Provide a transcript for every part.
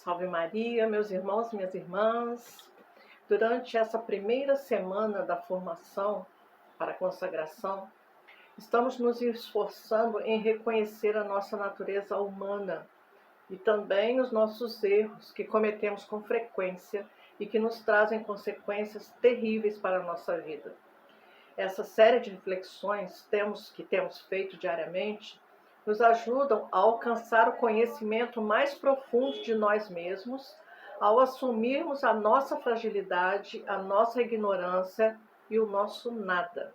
Salve Maria, meus irmãos e minhas irmãs. Durante essa primeira semana da formação para a consagração, estamos nos esforçando em reconhecer a nossa natureza humana e também os nossos erros que cometemos com frequência e que nos trazem consequências terríveis para a nossa vida. Essa série de reflexões que temos feito diariamente nos ajudam a alcançar o conhecimento mais profundo de nós mesmos, ao assumirmos a nossa fragilidade, a nossa ignorância e o nosso nada.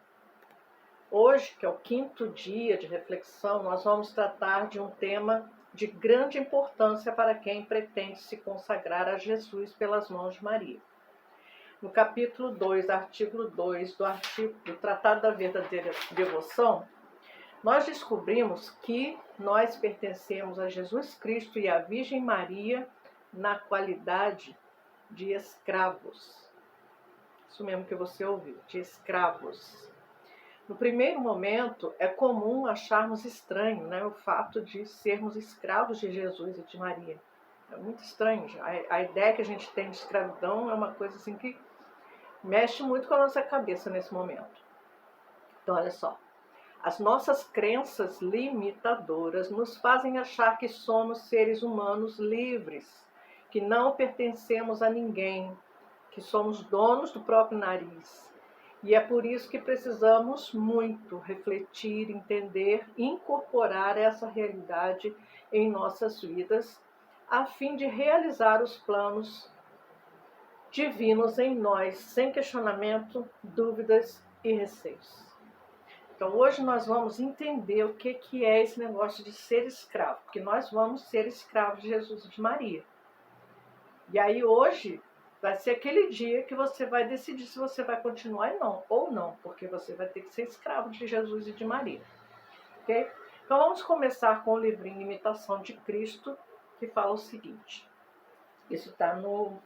Hoje, que é o 5º dia de reflexão, nós vamos tratar de um tema de grande importância para quem pretende se consagrar a Jesus pelas mãos de Maria. No capítulo 2, artigo 2 do Tratado da Verdadeira Devoção, nós descobrimos que nós pertencemos a Jesus Cristo e à Virgem Maria na qualidade de escravos. Isso mesmo que você ouviu, de escravos. No primeiro momento, é comum acharmos estranho, o fato de sermos escravos de Jesus e de Maria. É muito estranho. A ideia que a gente tem de escravidão é uma coisa assim que mexe muito com a nossa cabeça nesse momento. Então, olha só. As nossas crenças limitadoras nos fazem achar que somos seres humanos livres, que não pertencemos a ninguém, que somos donos do próprio nariz. E é por isso que precisamos muito refletir, entender, incorporar essa realidade em nossas vidas, a fim de realizar os planos divinos em nós, sem questionamento, dúvidas e receios. Então, hoje nós vamos entender o que é esse negócio de ser escravo, porque nós vamos ser escravos de Jesus e de Maria. E aí hoje vai ser aquele dia que você vai decidir se você vai continuar ou não, porque você vai ter que ser escravo de Jesus e de Maria. Ok? Então vamos começar com o livrinho Imitação de Cristo, que fala o seguinte. Isso está no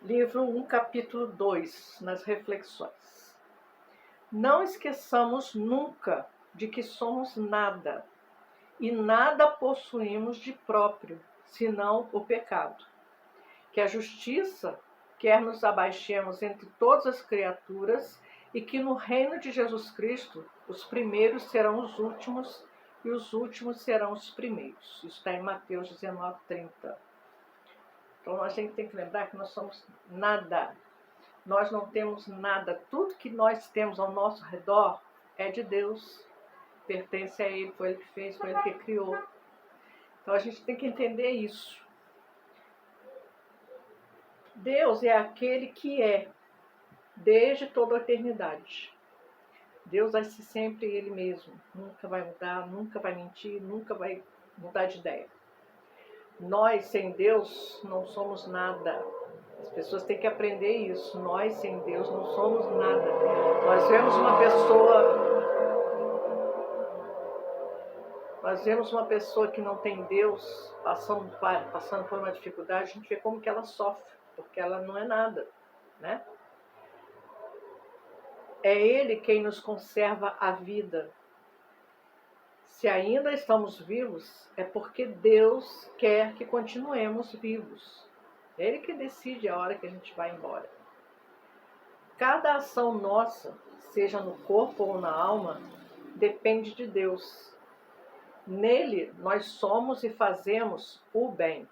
livro 1, capítulo 2, nas reflexões. Não esqueçamos nunca de que somos nada, e nada possuímos de próprio, senão o pecado. Que a justiça quer nos abaixemos entre todas as criaturas e que no reino de Jesus Cristo os primeiros serão os últimos e os últimos serão os primeiros. Isso está em Mateus 19:30. Então a gente tem que lembrar que nós somos nada. Nós não temos nada. Tudo que nós temos ao nosso redor é de Deus. Pertence a Ele, foi Ele que fez, foi Ele que criou. Então a gente tem que entender isso. Deus é aquele que é, desde toda a eternidade. Deus vai ser sempre Ele mesmo. Nunca vai mudar, nunca vai mentir, nunca vai mudar de ideia. Nós, sem Deus, não somos nada. As pessoas têm que aprender isso. Nós, sem Deus, não somos nada. Nós vemos uma pessoa que não tem Deus passando por uma dificuldade, a gente vê como que ela sofre, porque ela não é nada, né? É Ele quem nos conserva a vida. Se ainda estamos vivos, é porque Deus quer que continuemos vivos. É Ele que decide a hora que a gente vai embora. Cada ação nossa, seja no corpo ou na alma, depende de Deus. Nele, nós somos e fazemos o bem.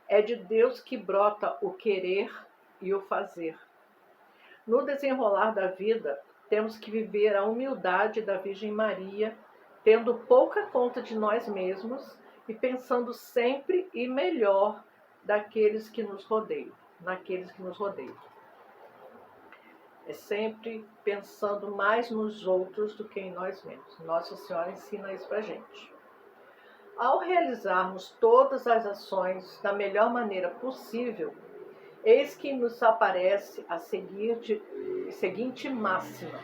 É de Deus que brota o querer e o fazer. No desenrolar da vida, temos que viver a humildade da Virgem Maria, tendo pouca conta de nós mesmos e pensando sempre e melhor naqueles que nos rodeiam. É sempre pensando mais nos outros do que em nós mesmos. Nossa Senhora ensina isso pra gente. Ao realizarmos todas as ações da melhor maneira possível, eis que nos aparece a seguinte máxima.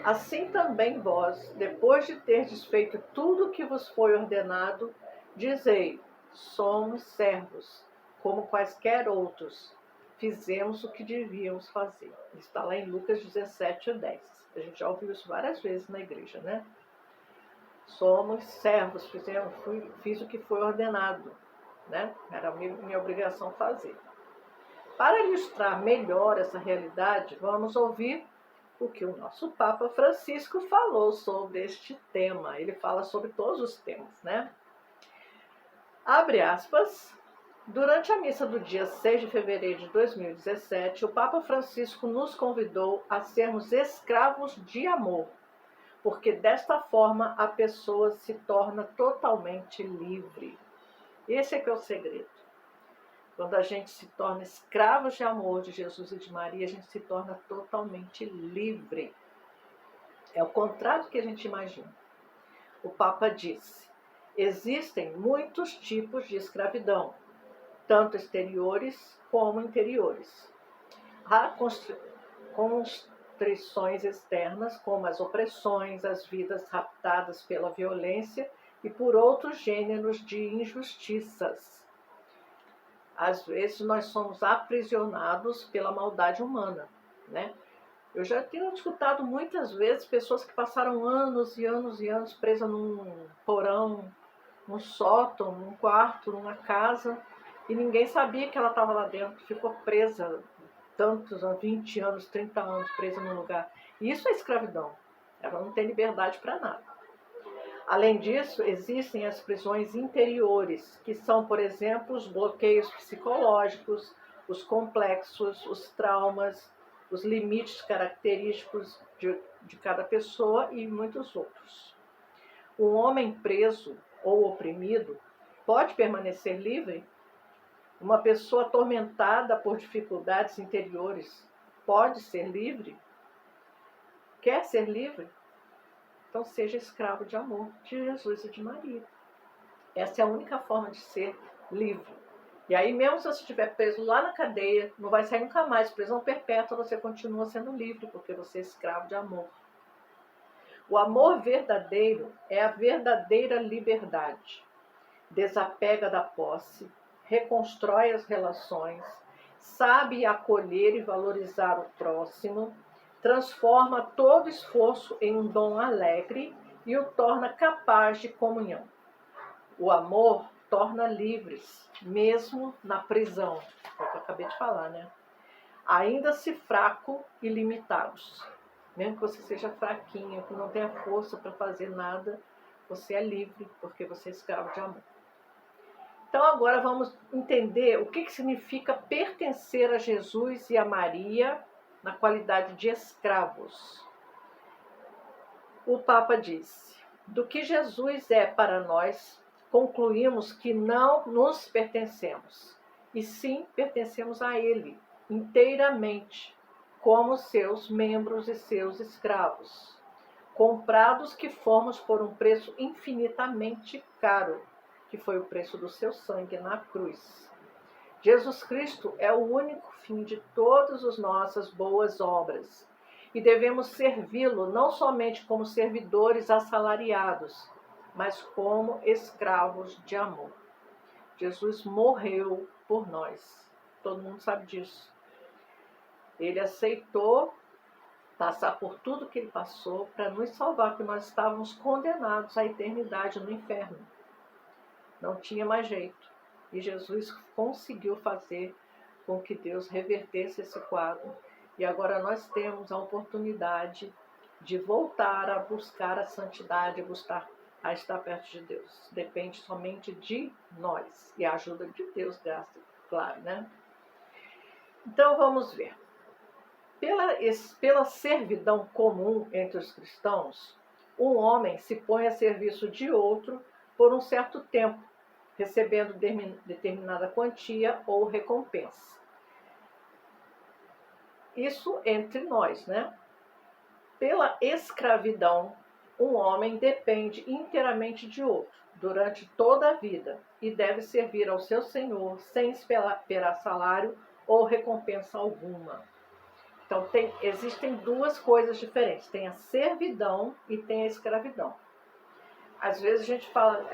Assim também vós, depois de terdes feito tudo o que vos foi ordenado, dizei, somos servos, como quaisquer outros, fizemos o que devíamos fazer. Está lá em Lucas 17:10. A gente já ouviu isso várias vezes na igreja, Somos servos, fiz o que foi ordenado. né? Era minha obrigação fazer. Para ilustrar melhor essa realidade, vamos ouvir o que o nosso Papa Francisco falou sobre este tema. Ele fala sobre todos os temas, né? Abre aspas. Durante a missa do dia 6 de fevereiro de 2017, o Papa Francisco nos convidou a sermos escravos de amor, porque desta forma a pessoa se torna totalmente livre. Esse é que é o segredo. Quando a gente se torna escravos de amor de Jesus e de Maria, a gente se torna totalmente livre. É o contrário do que a gente imagina. O Papa disse: existem muitos tipos de escravidão, tanto exteriores como interiores. Há constrições externas, como as opressões, as vidas raptadas pela violência e por outros gêneros de injustiças. Às vezes nós somos aprisionados pela maldade humana, né? Eu já tenho escutado muitas vezes pessoas que passaram anos e anos e anos presas num porão, num sótão, num quarto, numa casa, e ninguém sabia que ela estava lá dentro, ficou presa tantos, 20 anos, 30 anos presa num lugar. E isso é escravidão. Ela não tem liberdade para nada. Além disso, existem as prisões interiores, que são, por exemplo, os bloqueios psicológicos, os complexos, os traumas, os limites característicos de cada pessoa e muitos outros. Um homem preso ou oprimido pode permanecer livre? Uma pessoa atormentada por dificuldades interiores pode ser livre? Quer ser livre? Então seja escravo de amor de Jesus e de Maria. Essa é a única forma de ser livre. E aí, mesmo se você estiver preso lá na cadeia, não vai sair nunca mais, prisão perpétua, você continua sendo livre, porque você é escravo de amor. O amor verdadeiro é a verdadeira liberdade. Desapega da posse, reconstrói as relações, sabe acolher e valorizar o próximo, transforma todo esforço em um dom alegre e o torna capaz de comunhão. O amor torna livres, mesmo na prisão. É o que eu acabei de falar, né? Ainda se fraco e limitados. Mesmo que você seja fraquinho, que não tenha força para fazer nada, você é livre, porque você é escravo de amor. Então agora vamos entender o que significa pertencer a Jesus e a Maria na qualidade de escravos. O Papa disse: do que Jesus é para nós, concluímos que não nos pertencemos, e sim pertencemos a Ele, inteiramente, como seus membros e seus escravos, comprados que fomos por um preço infinitamente caro, que foi o preço do seu sangue na cruz. Jesus Cristo é o único fim de todas as nossas boas obras, e devemos servi-lo não somente como servidores assalariados, mas como escravos de amor. Jesus morreu por nós. Todo mundo sabe disso. Ele aceitou passar por tudo que ele passou para nos salvar, porque nós estávamos condenados à eternidade no inferno. Não tinha mais jeito. E Jesus conseguiu fazer com que Deus revertesse esse quadro. E agora nós temos a oportunidade de voltar a buscar a santidade, a estar perto de Deus. Depende somente de nós e a ajuda de Deus, graças, claro, né? Então vamos ver. Pela servidão comum entre os cristãos, um homem se põe a serviço de outro por um certo tempo, recebendo determinada quantia ou recompensa. Isso entre nós, né? Pela escravidão, um homem depende inteiramente de outro durante toda a vida e deve servir ao seu senhor sem esperar salário ou recompensa alguma. Então, existem duas coisas diferentes. Tem a servidão e tem a escravidão. Às vezes a gente fala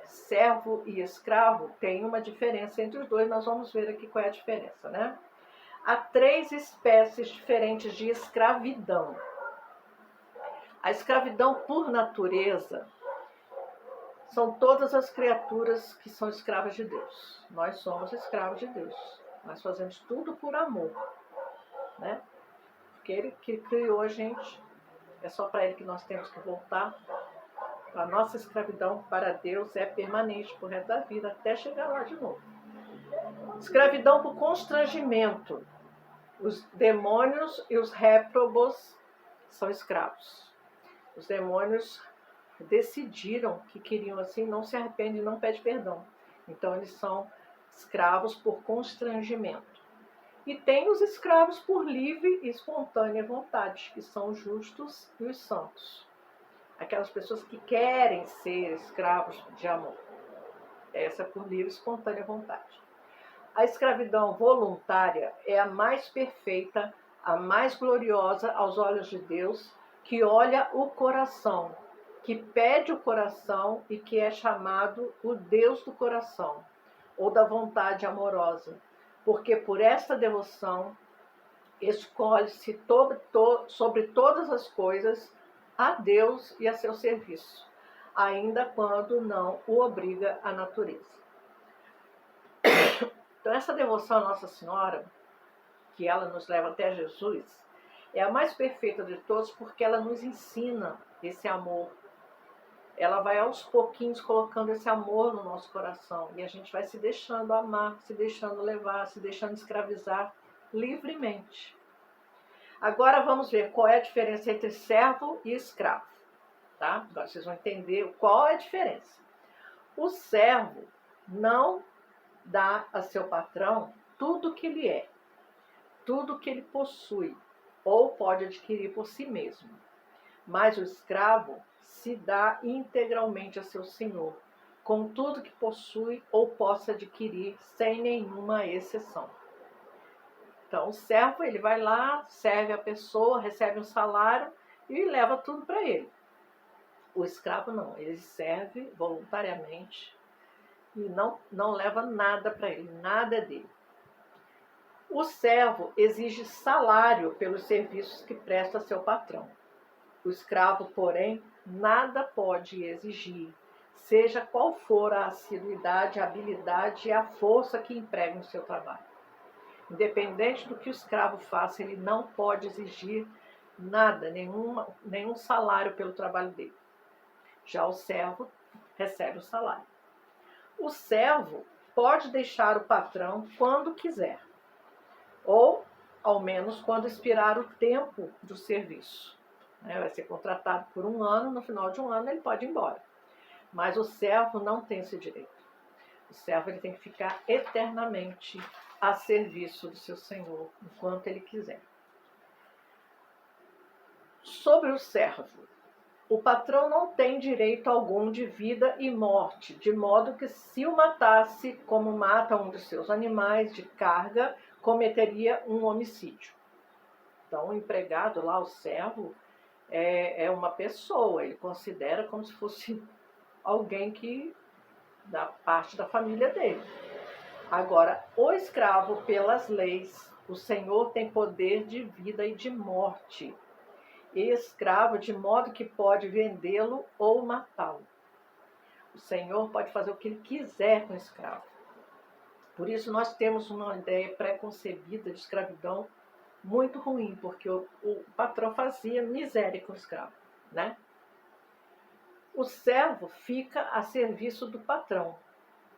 servo e escravo, tem uma diferença entre os dois. Nós vamos ver aqui qual é a diferença, né? Há 3 espécies diferentes de escravidão. A escravidão por natureza são todas as criaturas que são escravas de Deus. Nós somos escravos de Deus. Nós fazemos tudo por amor, né? Porque Ele que criou a gente, é só para Ele que nós temos que voltar. A nossa escravidão para Deus é permanente por resto da vida, até chegar lá de novo. Escravidão por constrangimento. Os demônios e os réprobos são escravos. Os demônios decidiram que queriam assim, não se arrependem, não pedem perdão. Então eles são escravos por constrangimento. E tem os escravos por livre e espontânea vontade, que são os justos e os santos. Aquelas pessoas que querem ser escravos de amor. Essa é por livre e espontânea vontade. A escravidão voluntária é a mais perfeita, a mais gloriosa aos olhos de Deus, que olha o coração, que pede o coração e que é chamado o Deus do coração, ou da vontade amorosa, porque por esta devoção escolhe-se sobre todas as coisas a Deus e a seu serviço, ainda quando não o obriga a natureza. Então, essa devoção à Nossa Senhora, que ela nos leva até Jesus, é a mais perfeita de todas porque ela nos ensina esse amor. Ela vai aos pouquinhos colocando esse amor no nosso coração e a gente vai se deixando amar, se deixando levar, se deixando escravizar livremente. Agora vamos ver qual é a diferença entre servo e escravo. Tá? Agora vocês vão entender qual é a diferença. O servo não dá a seu patrão tudo o que ele é, tudo o que ele possui ou pode adquirir por si mesmo. Mas o escravo se dá integralmente a seu senhor, com tudo que possui ou possa adquirir, sem nenhuma exceção. Então, o servo, ele vai lá, serve a pessoa, recebe um salário e leva tudo para ele. O escravo não, ele serve voluntariamente e não leva nada para ele, nada é dele. O servo exige salário pelos serviços que presta a seu patrão. O escravo, porém, nada pode exigir, seja qual for a assiduidade, a habilidade e a força que emprega no seu trabalho. Independente do que o escravo faça, ele não pode exigir nada, nenhum salário pelo trabalho dele. Já o servo recebe o salário. O servo pode deixar o patrão quando quiser, ou ao menos quando expirar o tempo do serviço. Vai ser contratado por 1 ano, no final de 1 ano ele pode ir embora. Mas o servo não tem esse direito. O servo ele tem que ficar eternamente a serviço do seu senhor, enquanto ele quiser. Sobre o servo, o patrão não tem direito algum de vida e morte, de modo que se o matasse, como mata um dos seus animais de carga, cometeria um homicídio. Então, o empregado lá, o servo, é uma pessoa, ele considera como se fosse alguém que da parte da família dele. Agora, o escravo, pelas leis, o senhor tem poder de vida e de morte. E escravo, de modo que pode vendê-lo ou matá-lo. O senhor pode fazer o que ele quiser com o escravo. Por isso, nós temos uma ideia pré-concebida de escravidão muito ruim, porque o patrão fazia miséria com o escravo, né? O servo fica a serviço do patrão,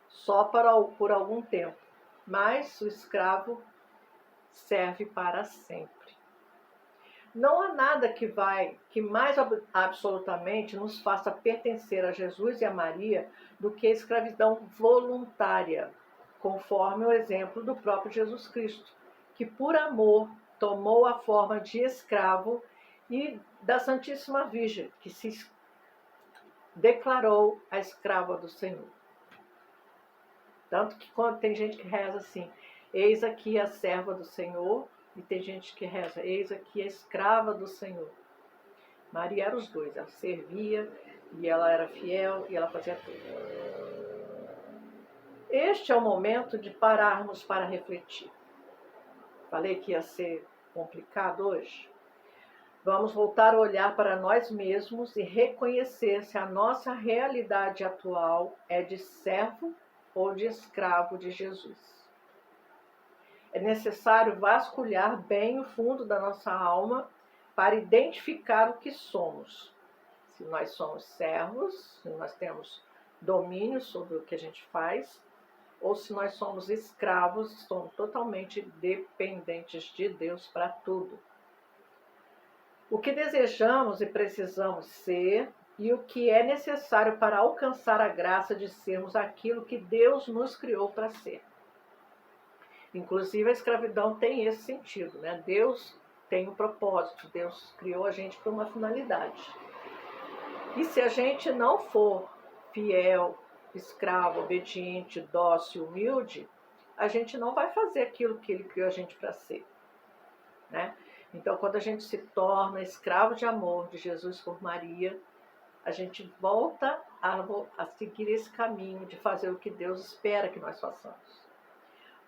só por algum tempo, mas o escravo serve para sempre. Não há nada que mais absolutamente nos faça pertencer a Jesus e a Maria do que a escravidão voluntária, conforme o exemplo do próprio Jesus Cristo, que por amor tomou a forma de escravo, e da Santíssima Virgem, que se declarou a escrava do Senhor. Tanto que quando tem gente que reza assim, eis aqui a serva do Senhor, e tem gente que reza, eis aqui a escrava do Senhor. Maria era os dois, ela servia, e ela era fiel, e ela fazia tudo. Este é o momento de pararmos para refletir. Falei que ia ser complicado hoje. Vamos voltar a olhar para nós mesmos e reconhecer se a nossa realidade atual é de servo ou de escravo de Jesus. É necessário vasculhar bem o fundo da nossa alma para identificar o que somos. Se nós somos servos, se nós temos domínio sobre o que a gente faz, ou se nós somos escravos, somos totalmente dependentes de Deus para tudo. O que desejamos e precisamos ser e o que é necessário para alcançar a graça de sermos aquilo que Deus nos criou para ser. Inclusive a escravidão tem esse sentido, né? Deus tem um propósito, Deus criou a gente por uma finalidade. E se a gente não for fiel, escravo, obediente, dócil, humilde, a gente não vai fazer aquilo que Ele criou a gente para ser, né? Então, quando a gente se torna escravo de amor de Jesus por Maria, a gente volta a seguir esse caminho de fazer o que Deus espera que nós façamos.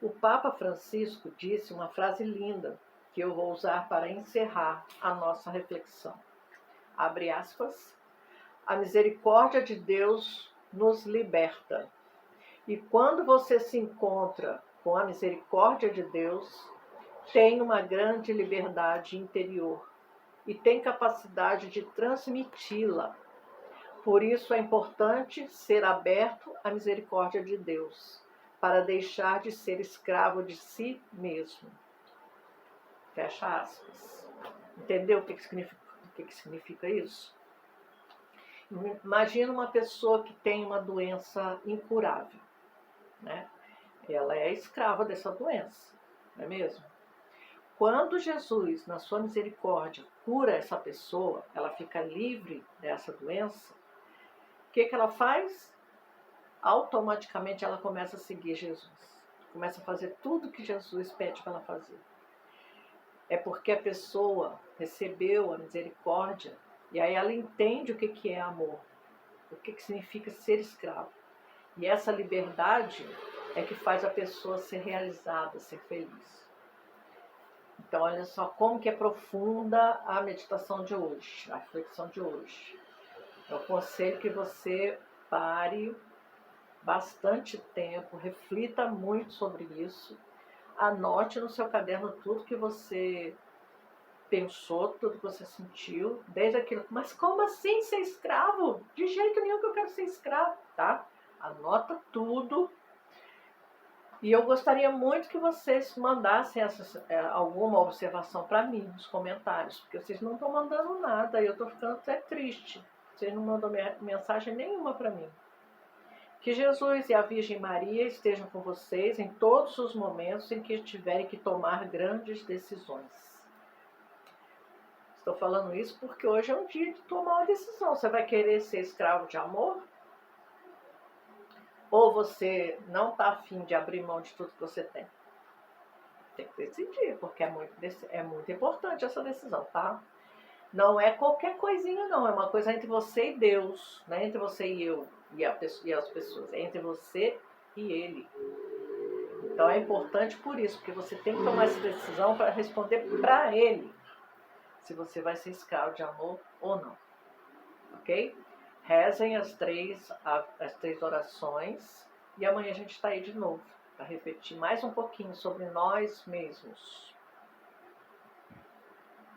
O Papa Francisco disse uma frase linda que eu vou usar para encerrar a nossa reflexão. Abre aspas. A misericórdia de Deus nos liberta. E quando você se encontra com a misericórdia de Deus, tem uma grande liberdade interior e tem capacidade de transmiti-la. Por isso é importante ser aberto à misericórdia de Deus, para deixar de ser escravo de si mesmo. Fecha aspas. Entendeu o que significa isso? Imagina uma pessoa que tem uma doença incurável, né? Ela é escrava dessa doença, não é mesmo? Quando Jesus, na sua misericórdia, cura essa pessoa, ela fica livre dessa doença, o que ela faz? Automaticamente ela começa a seguir Jesus. Começa a fazer tudo que Jesus pede para ela fazer. É porque a pessoa recebeu a misericórdia e aí ela entende o que é amor, o que significa ser escravo. E essa liberdade é que faz a pessoa ser realizada, ser feliz. Então, olha só como que é profunda a meditação de hoje, a reflexão de hoje. Eu aconselho que você pare bastante tempo, reflita muito sobre isso, anote no seu caderno tudo que você pensou, tudo que você sentiu, desde aquilo, mas como assim ser escravo? De jeito nenhum que eu quero ser escravo, tá? Anota tudo. E eu gostaria muito que vocês mandassem alguma observação para mim nos comentários, porque vocês não estão mandando nada e eu estou ficando até triste. Vocês não mandam mensagem nenhuma para mim. Que Jesus e a Virgem Maria estejam com vocês em todos os momentos em que tiverem que tomar grandes decisões. Estou falando isso porque hoje é um dia de tomar uma decisão. Você vai querer ser escravo de amor? Ou você não está afim de abrir mão de tudo que você tem? Tem que decidir, porque é muito importante essa decisão, tá? Não é qualquer coisinha, não. É uma coisa entre você e Deus, não é entre você e eu e as pessoas. É entre você e Ele. Então é importante por isso, porque você tem que tomar essa decisão para responder para Ele se você vai ser escravo de amor ou não. Ok? Rezem as três orações e amanhã a gente está aí de novo para repetir mais um pouquinho sobre nós mesmos.